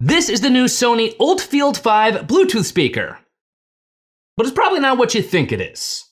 This is the new Sony ULT Field 5 Bluetooth speaker. But it's probably not what you think it is.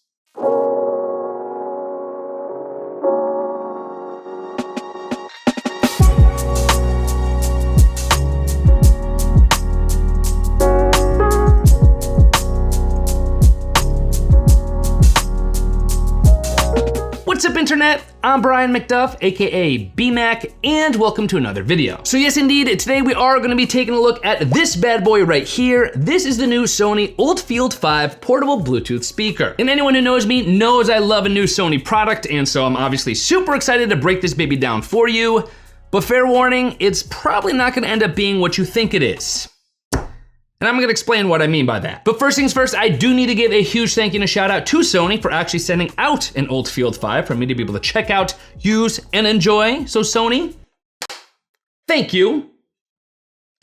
What's up, internet? I'm Brian McDuff, aka BMac, and welcome to another video. So yes, indeed, today we are gonna be taking a look at this bad boy right here. This is the new Sony ULT Field 5 portable Bluetooth speaker. And anyone who knows me knows I love a new Sony product, and so I'm obviously super excited to break this baby down for you. But fair warning, it's probably not gonna end up being what you think it is. And I'm gonna explain what I mean by that. But first things first, I do need to give a huge thank you and a shout out to Sony for actually sending out an ULT Field 5 for me to be able to check out, use, and enjoy. So Sony, thank you.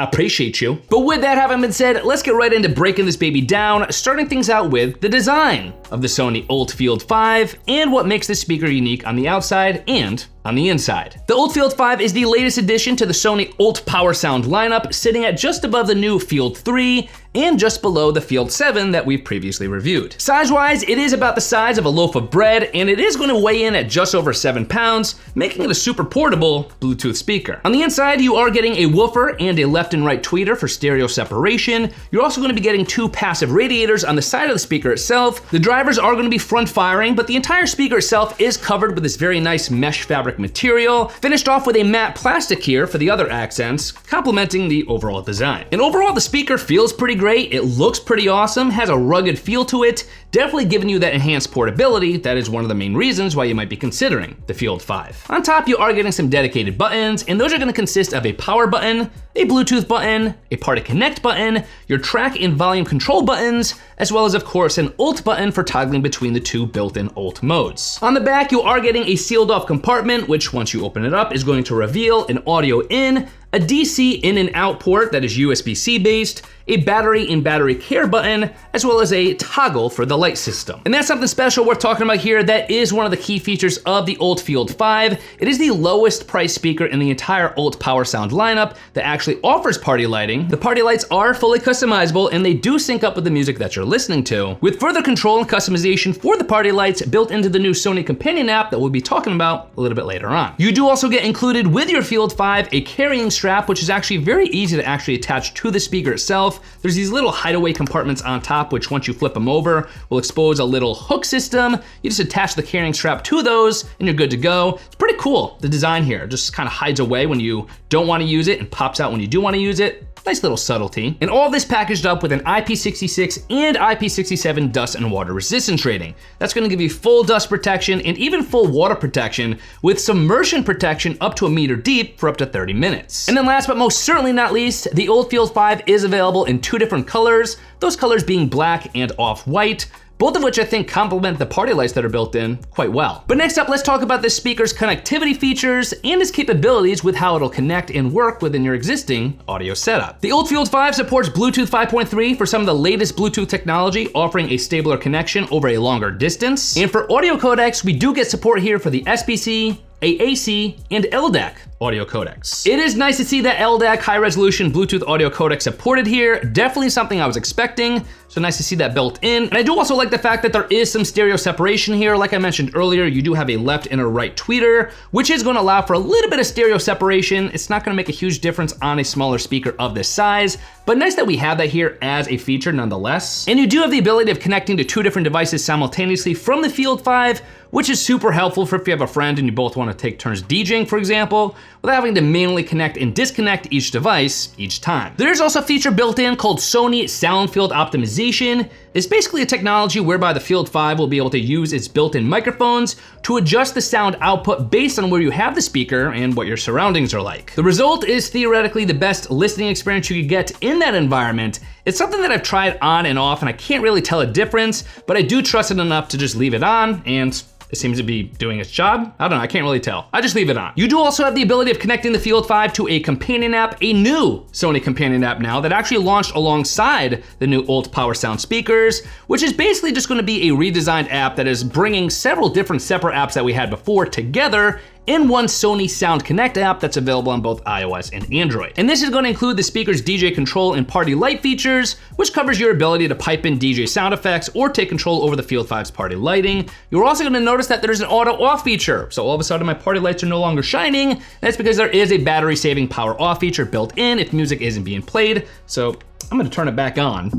I appreciate you. But with that having been said, let's get right into breaking this baby down, starting things out with the design of the Sony ULT Field 5 and what makes this speaker unique on the outside and on the inside. The ULT Field 5 is the latest addition to the Sony ULT Power Sound lineup, sitting at just above the new Field 3 and just below the Field 7 that we've previously reviewed. Size-wise, it is about the size of a loaf of bread, and it is going to weigh in at just over 7 pounds, making it a super portable Bluetooth speaker. On the inside, you are getting a woofer and a left and right tweeter for stereo separation. You're also going to be getting 2 passive radiators on the side of the speaker itself. The drivers are going to be front firing, but the entire speaker itself is covered with this very nice mesh fabric material, finished off with a matte plastic here for the other accents, complementing the overall design. And overall, the speaker feels pretty great. It looks pretty awesome, has a rugged feel to it, definitely giving you that enhanced portability. That is one of the main reasons why you might be considering the Field 5. On top, you are getting some dedicated buttons, and those are gonna consist of a power button, a Bluetooth button, a Party Connect button, your track and volume control buttons, as well as, of course, an ULT button for toggling between the 2 built-in ULT modes. On the back, you are getting a sealed-off compartment, which once you open it up is going to reveal an audio in, a DC in and out port that is USB-C based, a battery and battery care button, as well as a toggle for the light system. And that's something special worth talking about here. That is one of the key features of the ULT Field 5. It is the lowest price speaker in the entire ULT Power Sound lineup that actually offers party lighting. The party lights are fully customizable, and they do sync up with the music that you're listening to, with further control and customization for the party lights built into the new Sony companion app that we'll be talking about a little bit later on. You do also get included with your Field 5 a carrying strap, which is actually very easy to actually attach to the speaker itself. There's these little hideaway compartments on top, which once you flip them over, will expose a little hook system. You just attach the carrying strap to those and you're good to go. It's pretty cool, the design here. It just kind of hides away when you don't want to use it and pops out when you do want to use it. Nice little subtlety. And all this packaged up with an IP66 and IP67 dust and water resistance rating. That's gonna give you full dust protection and even full water protection with submersion protection up to 1 meter deep for up to 30 minutes. And then last but most certainly not least, the ULT Field 5 is available in 2 different colors, those colors being black and off-white, both of which I think complement the party lights that are built in quite well. But next up, let's talk about this speaker's connectivity features and its capabilities with how it'll connect and work within your existing audio setup. The ULT Field 5 supports Bluetooth 5.3 for some of the latest Bluetooth technology, offering a stabler connection over a longer distance. And for audio codecs, we do get support here for the SBC, AAC, and LDAC audio codecs. It is nice to see that LDAC high resolution Bluetooth audio codec supported here. Definitely something I was expecting, so nice to see that built in. And I do also like the fact that there is some stereo separation here. Like I mentioned earlier, you do have a left and a right tweeter, which is gonna allow for a little bit of stereo separation. It's not gonna make a huge difference on a smaller speaker of this size, but nice that we have that here as a feature nonetheless. And you do have the ability of connecting to 2 different devices simultaneously from the Field 5, which is super helpful for if you have a friend and you both want to take turns DJing, for example, without having to manually connect and disconnect each device each time. There's also a feature built in called Sony Sound Field Optimization. It's basically a technology whereby the Field 5 will be able to use its built-in microphones to adjust the sound output based on where you have the speaker and what your surroundings are like. The result is theoretically the best listening experience you could get in that environment. It's something that I've tried on and off, and I can't really tell a difference, but I do trust it enough to just leave it on, and it seems to be doing its job. I don't know, I can't really tell. I just leave it on. You do also have the ability of connecting the Field 5 to a companion app, a new Sony companion app now that actually launched alongside the new ULT Power Sound speakers, which is basically just gonna be a redesigned app that is bringing several different separate apps that we had before together in one Sony Sound Connect app that's available on both iOS and Android. And this is going to include the speaker's DJ control and party light features, which covers your ability to pipe in DJ sound effects or take control over the Field 5's party lighting. You're also going to notice that there's an auto off feature. So all of a sudden my party lights are no longer shining. That's because there is a battery saving power off feature built in if music isn't being played. So I'm gonna turn it back on.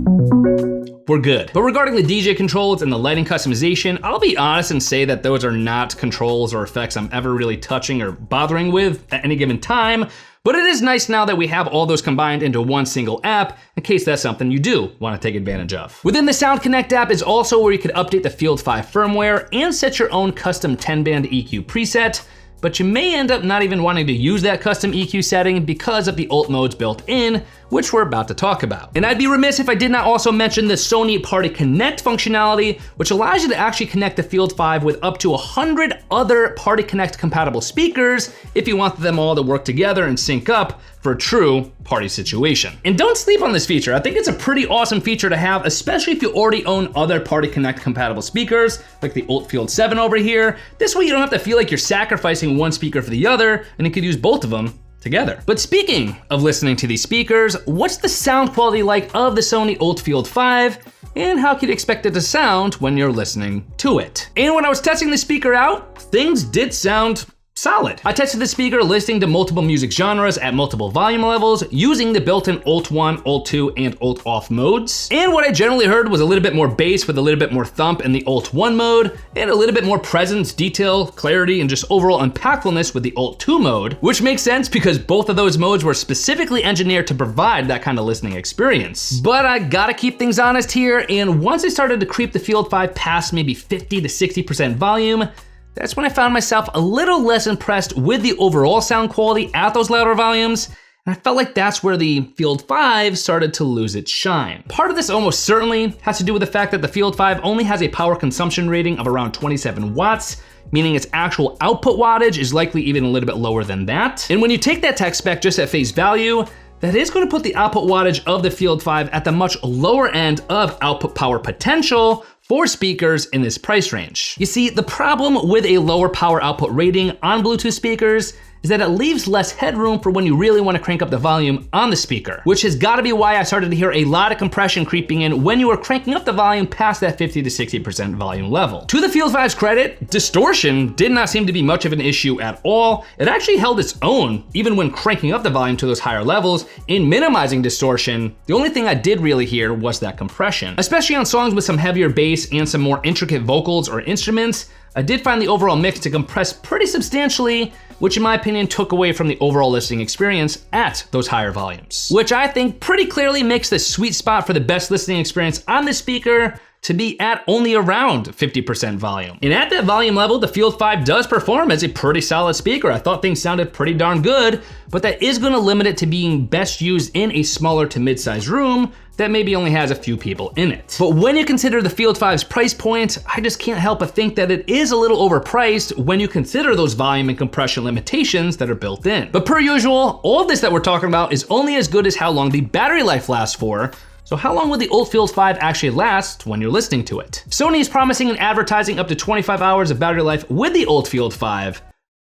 We're good. But regarding the DJ controls and the lighting customization, I'll be honest and say that those are not controls or effects I'm ever really touching or bothering with at any given time. But it is nice now that we have all those combined into one single app, in case that's something you do want to take advantage of. Within the Sound Connect app is also where you could update the Field 5 firmware and set your own custom 10-band EQ preset. But you may end up not even wanting to use that custom EQ setting because of the alt modes built in, which we're about to talk about. And I'd be remiss if I did not also mention the Sony Party Connect functionality, which allows you to actually connect the Field 5 with up to 100 other Party Connect compatible speakers if you want them all to work together and sync up for a true party situation. And don't sleep on this feature. I think it's a pretty awesome feature to have, especially if you already own other Party Connect compatible speakers, like the ULT Field 7 over here. This way you don't have to feel like you're sacrificing one speaker for the other, and you could use both of them together. But speaking of listening to these speakers, what's the sound quality like of the Sony ULT Field 5? And how can you expect it to sound when you're listening to it? And when I was testing the speaker out, things did sound solid. I tested the speaker listening to multiple music genres at multiple volume levels using the built-in ULT 1, ULT 2, and ULT off modes. And what I generally heard was a little bit more bass with a little bit more thump in the ULT 1 mode, and a little bit more presence, detail, clarity, and just overall impactfulness with the ULT 2 mode, which makes sense because both of those modes were specifically engineered to provide that kind of listening experience. But I gotta keep things honest here, and once I started to creep the Field 5 past maybe 50 to 60% volume, that's when I found myself a little less impressed with the overall sound quality at those louder volumes, and I felt like that's where the Field 5 started to lose its shine. Part of this almost certainly has to do with the fact that the Field 5 only has a power consumption rating of around 27 watts, meaning its actual output wattage is likely even a little bit lower than that. And when you take that tech spec just at face value, that is going to put the output wattage of the Field 5 at the much lower end of output power potential for speakers in this price range. You see, the problem with a lower power output rating on Bluetooth speakers is that it leaves less headroom for when you really want to crank up the volume on the speaker, which has got to be why I started to hear a lot of compression creeping in when you were cranking up the volume past that 50 to 60% volume level. To the Field 5's credit, distortion did not seem to be much of an issue at all. It actually held its own, even when cranking up the volume to those higher levels. In minimizing distortion, the only thing I did really hear was that compression. Especially on songs with some heavier bass and some more intricate vocals or instruments, I did find the overall mix to compress pretty substantially, which in my opinion took away from the overall listening experience at those higher volumes. Which I think pretty clearly makes the sweet spot for the best listening experience on this speaker to be at only around 50% volume. And at that volume level, the Field 5 does perform as a pretty solid speaker. I thought things sounded pretty darn good, but that is gonna limit it to being best used in a smaller to mid-sized room that maybe only has a few people in it. But when you consider the Field 5's price point, I just can't help but think that it is a little overpriced when you consider those volume and compression limitations that are built in. But per usual, all of this that we're talking about is only as good as how long the battery life lasts for. So how long will the ULT Field 5 actually last when you're listening to it? Sony is promising and advertising up to 25 hours of battery life with the ULT Field 5,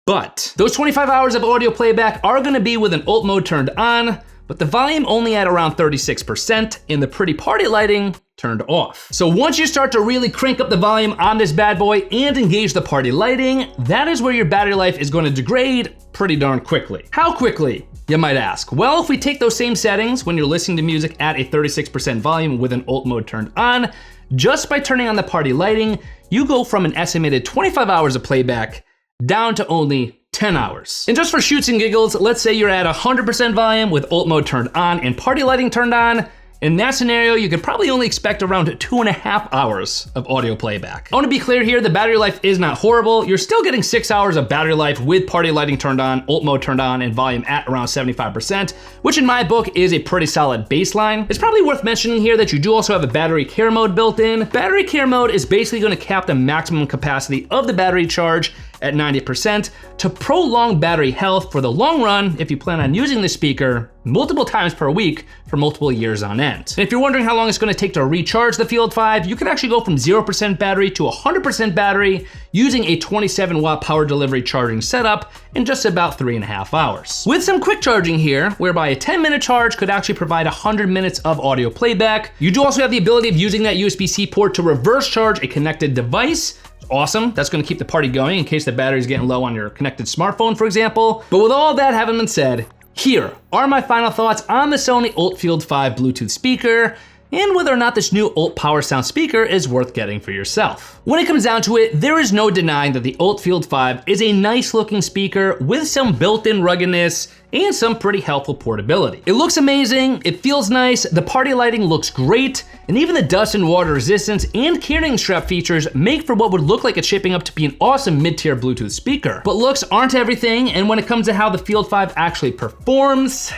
but those 25 hours of audio playback are gonna be with an ULT mode turned on, but the volume only at around 36% and the pretty party lighting turned off. So once you start to really crank up the volume on this bad boy and engage the party lighting, that is where your battery life is gonna degrade pretty darn quickly. How quickly, you might ask? Well, if we take those same settings when you're listening to music at a 36% volume with an ULT mode turned on, just by turning on the party lighting, you go from an estimated 25 hours of playback down to only 10 hours. And just for shoots and giggles, let's say you're at 100% volume with ULT mode turned on and party lighting turned on. In that scenario, you could probably only expect around 2.5 hours of audio playback. I wanna be clear here, the battery life is not horrible. You're still getting 6 hours of battery life with party lighting turned on, ULT mode turned on, and volume at around 75%, which in my book is a pretty solid baseline. It's probably worth mentioning here that you do also have a battery care mode built in. Battery care mode is basically gonna cap the maximum capacity of the battery charge at 90% to prolong battery health for the long run if you plan on using the speaker multiple times per week for multiple years on end. And if you're wondering how long it's gonna take to recharge the Field 5, you can actually go from 0% battery to 100% battery using a 27 watt power delivery charging setup in just about 3.5 hours. With some quick charging here, whereby a 10-minute charge could actually provide 100 minutes of audio playback. You do also have the ability of using that USB-C port to reverse charge a connected device. Awesome, that's gonna keep the party going in case the battery's getting low on your connected smartphone, for example. But with all that having been said, here are my final thoughts on the Sony ULT Field 5 Bluetooth speaker and whether or not this new ULT Power Sound speaker is worth getting for yourself. When it comes down to it, there is no denying that the ULT Field 5 is a nice looking speaker with some built-in ruggedness and some pretty helpful portability. It looks amazing, it feels nice, the party lighting looks great, and even the dust and water resistance and carrying strap features make for what would look like it's shaping up to be an awesome mid-tier Bluetooth speaker. But looks aren't everything, and when it comes to how the Field 5 actually performs,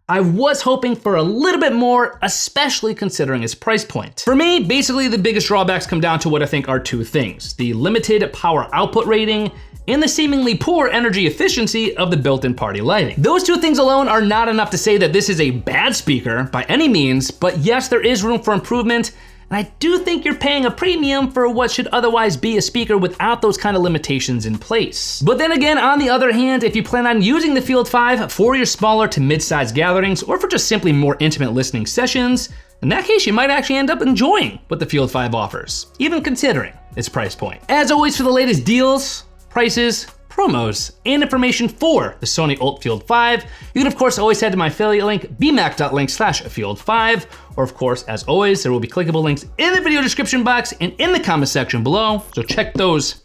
I was hoping for a little bit more, especially considering its price point. For me, basically the biggest drawbacks come down to what I think are two things: the limited power output rating and the seemingly poor energy efficiency of the built-in party lighting. Those two things alone are not enough to say that this is a bad speaker by any means, but yes, there is room for improvement. And I do think you're paying a premium for what should otherwise be a speaker without those kind of limitations in place. But then again, on the other hand, if you plan on using the Field 5 for your smaller to mid-sized gatherings or for just simply more intimate listening sessions, in that case, you might actually end up enjoying what the Field 5 offers, even considering its price point. As always, for the latest deals, prices, promos, and information for the Sony ULT Field 5, you can of course always head to my affiliate link, bmac.link/field5, or of course, as always, there will be clickable links in the video description box and in the comment section below, so check those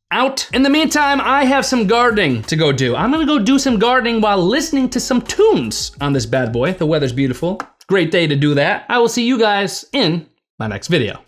out. In the meantime, I have some gardening to go do. I'm gonna go do some gardening while listening to some tunes on this bad boy. The weather's beautiful. Great day to do that. I will see you guys in my next video.